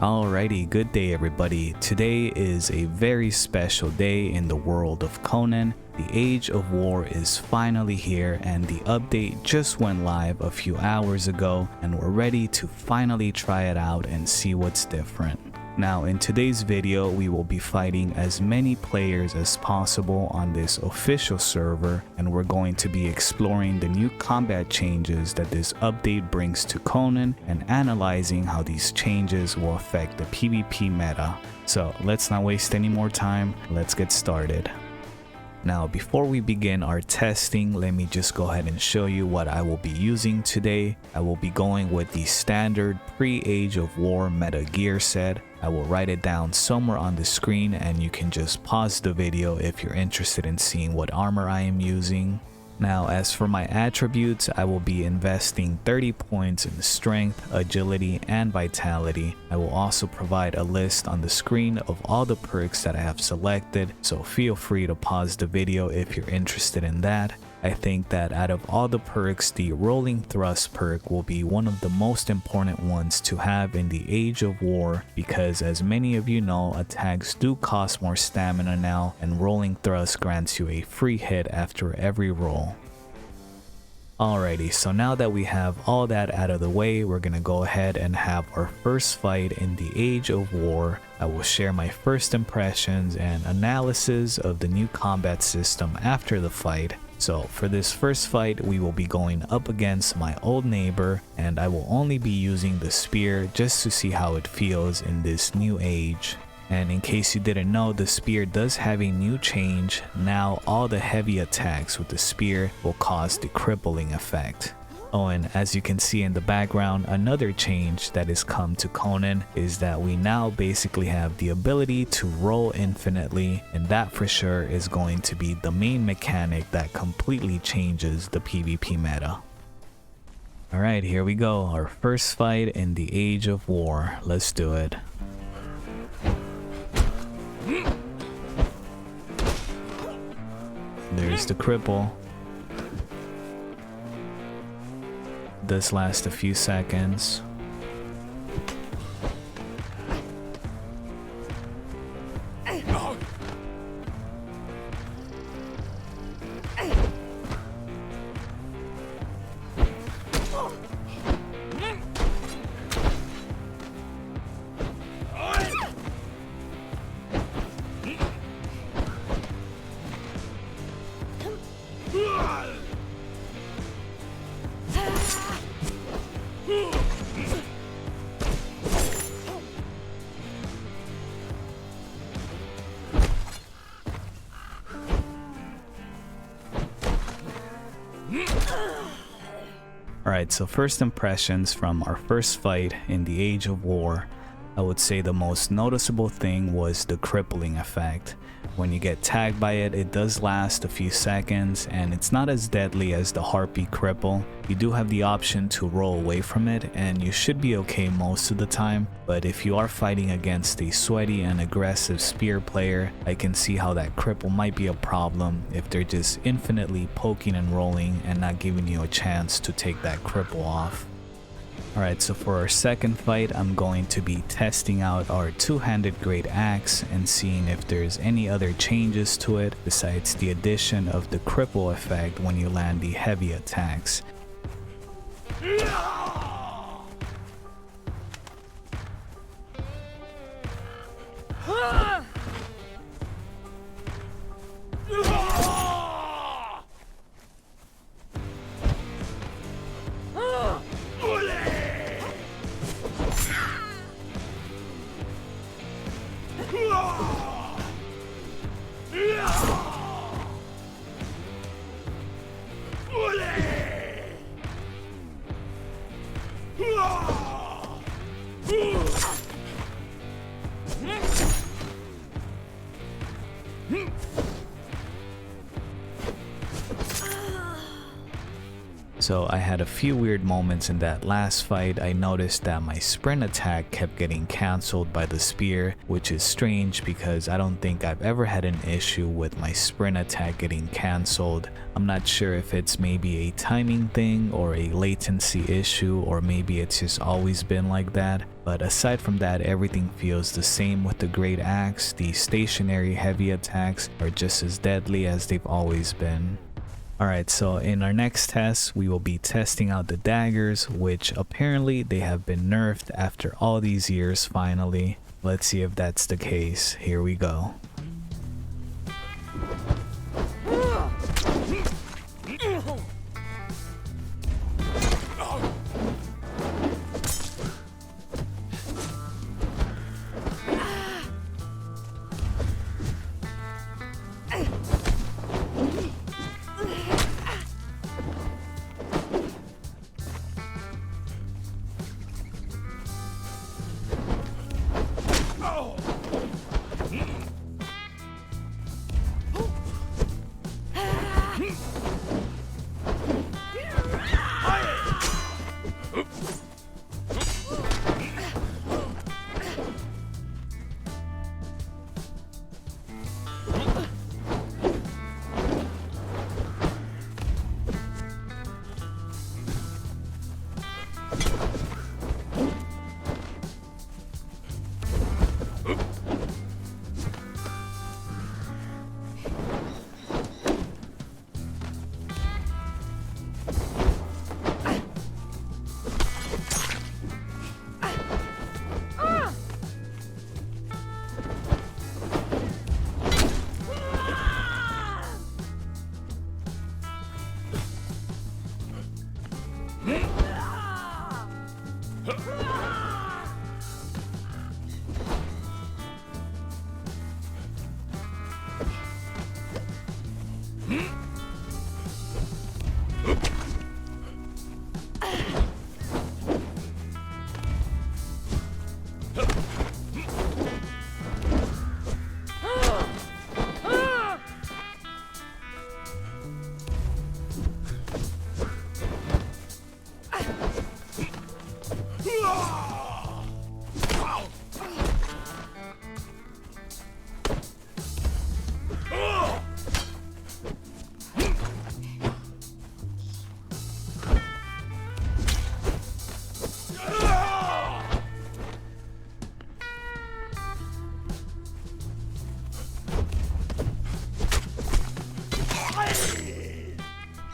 Alrighty, good day everybody. Today is a very special day in the world of Conan. The Age of War is finally here and the update just went live a few hours ago and we're ready to finally try it out and see what's different. Now in today's video we will be fighting as many players as possible on this official server, and we're going to be exploring the new combat changes that this update brings to Conan and analyzing how these changes will affect the PvP meta. So let's not waste any more time, let's get started. Now before we begin our testing, let me just go ahead and show you what I will be using today. I will be going with the standard pre-Age of War meta gear set. I will write it down somewhere on the screen and you can just pause the video if you're interested in seeing what armor I am using. Now as for my attributes, I will be investing 30 points in strength, agility, and vitality. I will also provide a list on the screen of all the perks that I have selected, so feel free to pause the video if you're interested in that. I think that out of all the perks, the rolling thrust perk will be one of the most important ones to have in the Age of War, because as many of you know, attacks do cost more stamina now, and rolling thrust grants you a free hit after every roll. Alrighty, so now that we have all that out of the way, we're gonna go ahead and have our first fight in the Age of War. I will share my first impressions and analysis of the new combat system after the fight. So for this first fight, we will be going up against my old neighbor, and I will only be using the spear just to see how it feels in this new age. And in case you didn't know, the spear does have a new change. Now all the heavy attacks with the spear will cause the crippling effect. Oh, and as you can see in the background, another change that has come to Conan is that we now basically have the ability to roll infinitely, and that for sure is going to be the main mechanic that completely changes the PvP meta. Alright, here we go, our first fight in the Age of War. Let's do it. There's the cripple. Does last a few seconds. Alright, so first impressions from our first fight in the Age of War. I would say the most noticeable thing was the crippling effect. When you get tagged by it, it does last a few seconds and it's not as deadly as the Harpy cripple. You do have the option to roll away from it and you should be okay most of the time, but if you are fighting against a sweaty and aggressive spear player, I can see how that cripple might be a problem if they're just infinitely poking and rolling and not giving you a chance to take that cripple off. Alright, so for our second fight, I'm going to be testing out our two-handed great axe and seeing if there's any other changes to it besides the addition of the cripple effect when you land the heavy attacks. So I had a few weird moments in that last fight. I noticed that my sprint attack kept getting cancelled by the spear, which is strange because I don't think I've ever had an issue with my sprint attack getting cancelled. I'm not sure if it's maybe a timing thing or a latency issue, or maybe it's just always been like that. But aside from that, everything feels the same with the Great Axe. The stationary heavy attacks are just as deadly as they've always been. Alright, so in our next test, we will be testing out the daggers, which apparently they have been nerfed after all these years finally. Let's see if that's the case. Here we go.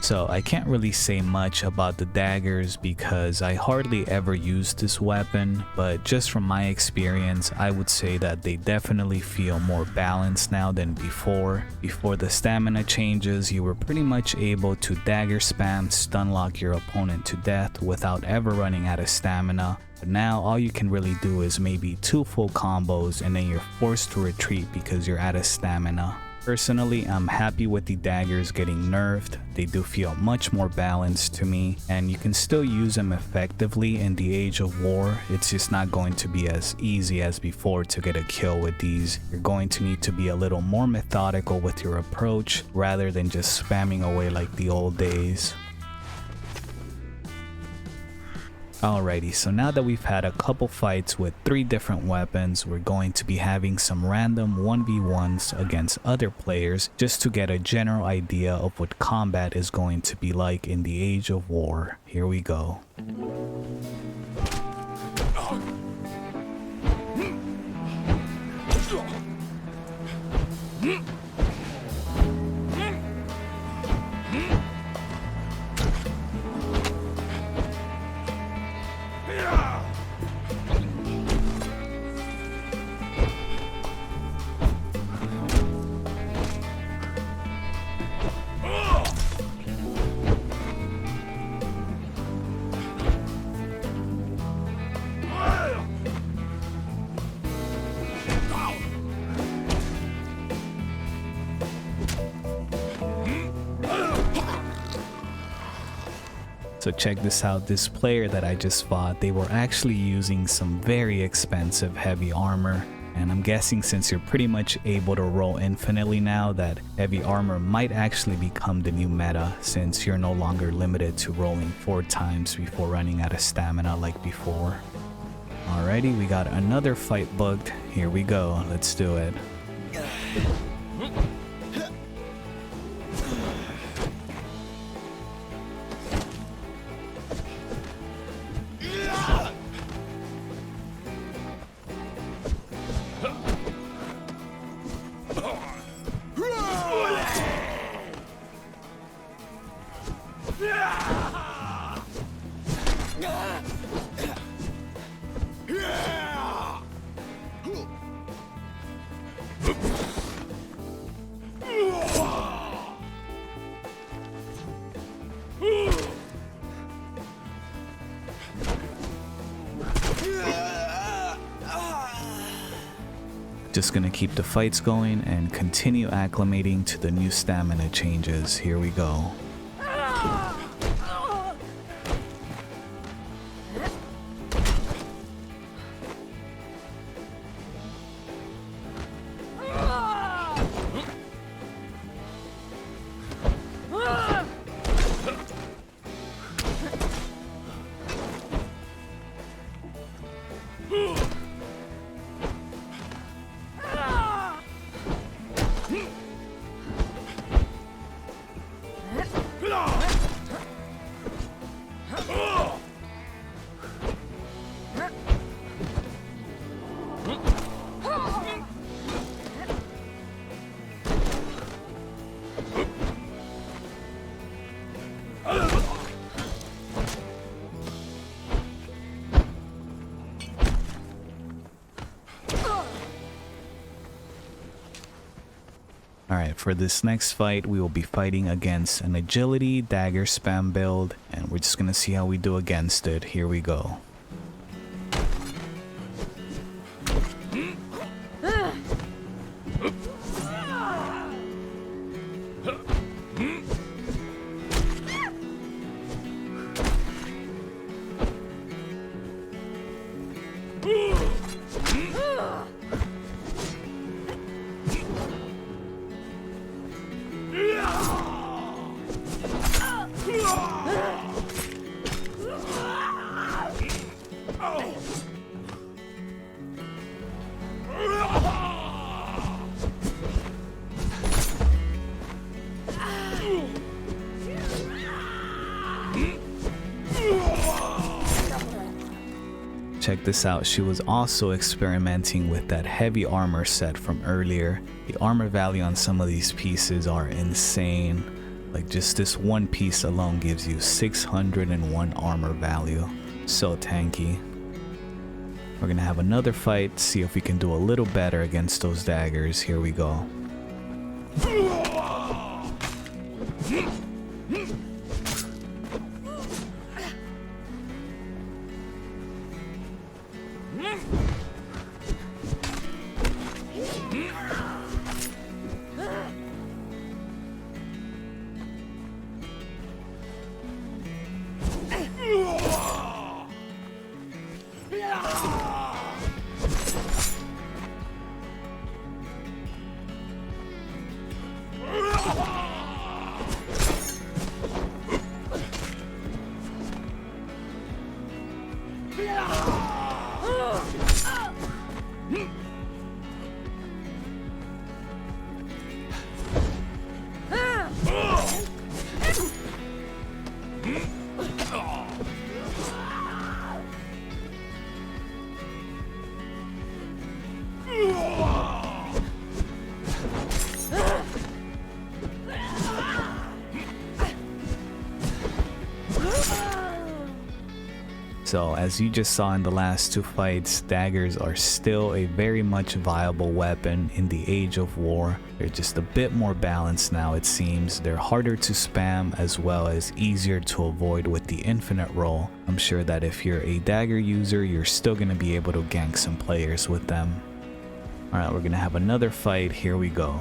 So I can't really say much about the daggers because I hardly ever used this weapon, but just from my experience, I would say that they definitely feel more balanced now than before. Before the stamina changes, you were pretty much able to dagger spam, stun lock your opponent to death without ever running out of stamina. But now all you can really do is maybe 2 full combos and then you're forced to retreat because you're out of stamina. Personally, I'm happy with the daggers getting nerfed. They do feel much more balanced to me, and you can still use them effectively in the Age of War. It's just not going to be as easy as before to get a kill with these. You're going to need to be a little more methodical with your approach rather than just spamming away like the old days. Alrighty, so now that we've had a couple fights with 3 different weapons, we're going to be having some random 1v1s against other players just to get a general idea of what combat is going to be like in the Age of War. Here we go. So check this out, this player that I just fought, they were actually using some very expensive heavy armor, And I'm guessing since you're pretty much able to roll infinitely now, that heavy armor might actually become the new meta, since you're no longer limited to rolling 4 times before running out of stamina like before. Alrighty, we got another fight booked. Here we go, let's do it. Just gonna keep the fights going and continue acclimating to the new stamina changes. Here we go. Alright, for this next fight, we will be fighting against an agility dagger spam build, and we're just gonna see how we do against it. Here we go. Check this out, she was also experimenting with that heavy armor set from earlier. The armor value on some of these pieces are insane. Like just this one piece alone gives you 601 armor value. So tanky. We're gonna have another fight, see if we can do a little better against those daggers. Here we go. So as you just saw in the last 2 fights, daggers are still a very much viable weapon in the Age of War. They're just a bit more balanced now, it seems. They're harder to spam as well as easier to avoid with the infinite roll. I'm sure that if you're a dagger user, you're still going to be able to gank some players with them. Alright, we're going to have another fight. Here we go.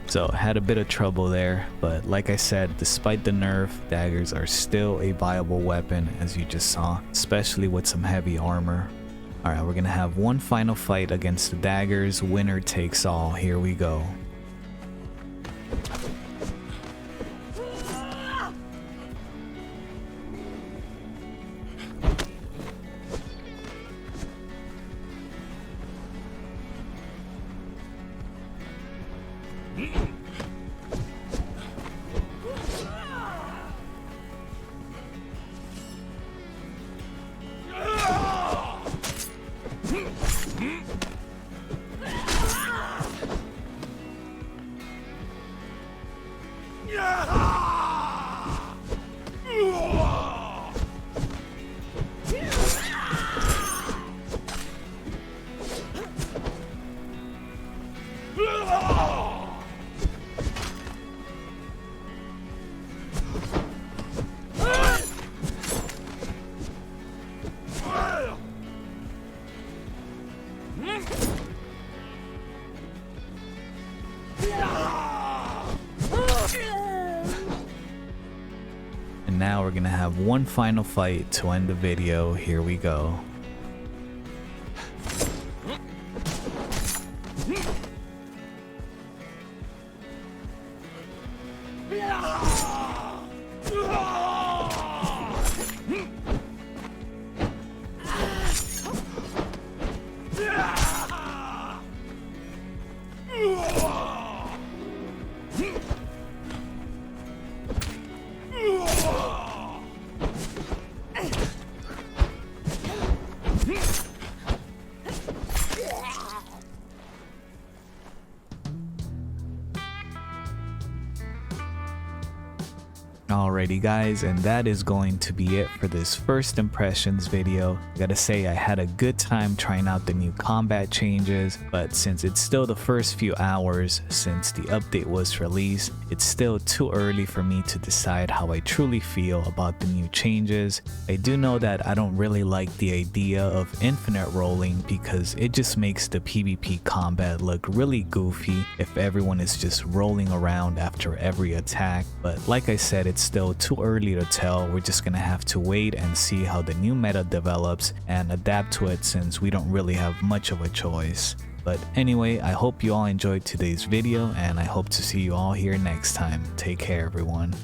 So had a bit of trouble there, but like I said, despite the nerf, daggers are still a viable weapon, as you just saw, especially with some heavy armor. Alright, we're gonna have one final fight against the daggers. Winner takes all. Here we go. And now we're gonna have one final fight to end the video. Here we go. Alrighty guys, and that is going to be it for this first impressions video. I gotta say I had a good time trying out the new combat changes, but since it's still the first few hours since the update was released, it's still too early for me to decide how I truly feel about the new changes. I do know that I don't really like the idea of infinite rolling because it just makes the PvP combat look really goofy if everyone is just rolling around after every attack, but like I said, it's still too early to tell. We're just gonna have to wait and see how the new meta develops and adapt to it since we don't really have much of a choice. But anyway, I hope you all enjoyed today's video and I hope to see you all here next time. Take care everyone.